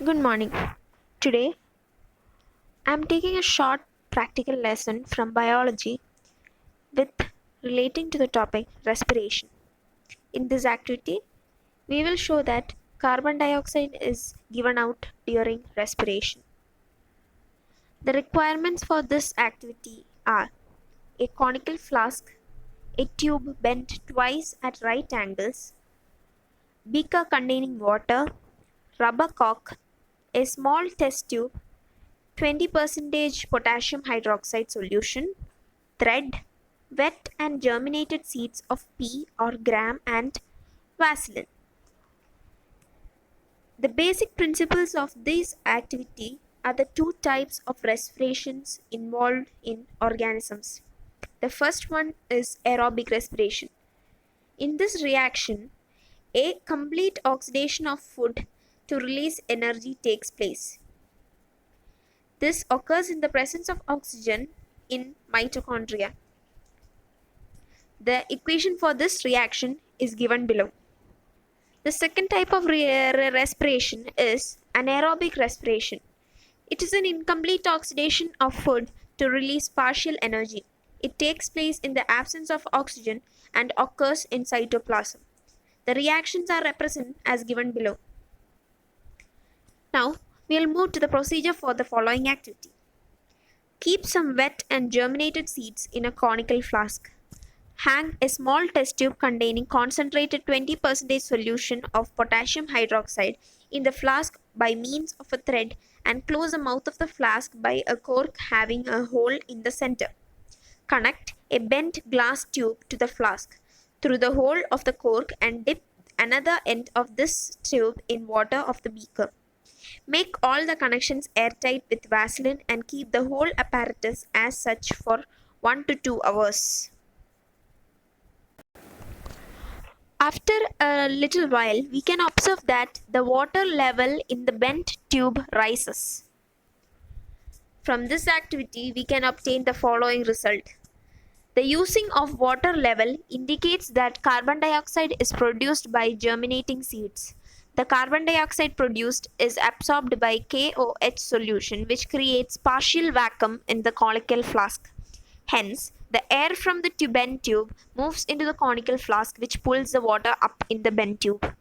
Good morning. Today, I am taking a short practical lesson from biology with relating to the topic respiration. In this activity, we will show that carbon dioxide is given out during respiration. The requirements for this activity are a conical flask, a tube bent twice at right angles, beaker containing water, rubber cork, a small test tube, 20% potassium hydroxide solution, thread, wet and germinated seeds of pea or gram, and Vaseline. The basic principles of this activity are the two types of respirations involved in organisms. The first one is aerobic respiration. In this reaction, a complete oxidation of food to release energy takes place. This occurs in the presence of oxygen in mitochondria. The equation for this reaction is given below. The second type of respiration is anaerobic respiration. It is an incomplete oxidation of food to release partial energy. It takes place in the absence of oxygen and occurs in cytoplasm. The reactions are represented as given below. Now, we will move to the procedure for the following activity. Keep some wet and germinated seeds in a conical flask. Hang a small test tube containing concentrated 20% solution of potassium hydroxide in the flask by means of a thread and close the mouth of the flask by a cork having a hole in the center. Connect a bent glass tube to the flask through the hole of the cork and dip another end of this tube in water of the beaker. Make all the connections airtight with Vaseline and keep the whole apparatus as such for 1 to 2 hours. After a little while, we can observe that the water level in the bent tube rises. From this activity, we can obtain the following result. The using of water level indicates that carbon dioxide is produced by germinating seeds. The carbon dioxide produced is absorbed by KOH solution, which creates partial vacuum in the conical flask. Hence, the air from the bent tube moves into the conical flask, which pulls the water up in the bent tube.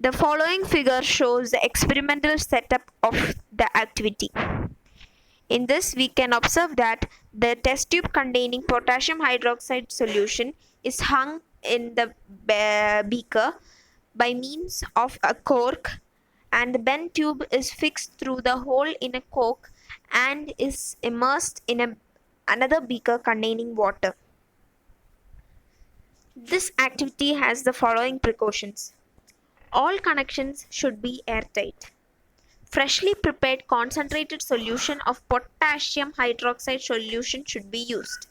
The following figure shows the experimental setup of the activity. In this, we can observe that the test tube containing potassium hydroxide solution is hung in the beaker by means of a cork, and the bent tube is fixed through the hole in a cork and is immersed in another beaker containing water. This activity has the following precautions. All connections should be airtight. Freshly prepared concentrated solution of potassium hydroxide solution should be used.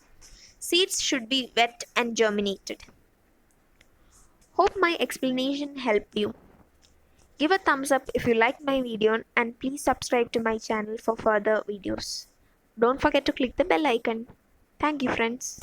Seeds should be wet and germinated. Hope my explanation helped you. Give a thumbs up if you like my video and please subscribe to my channel for further videos. Don't forget to click the bell icon. Thank you, friends.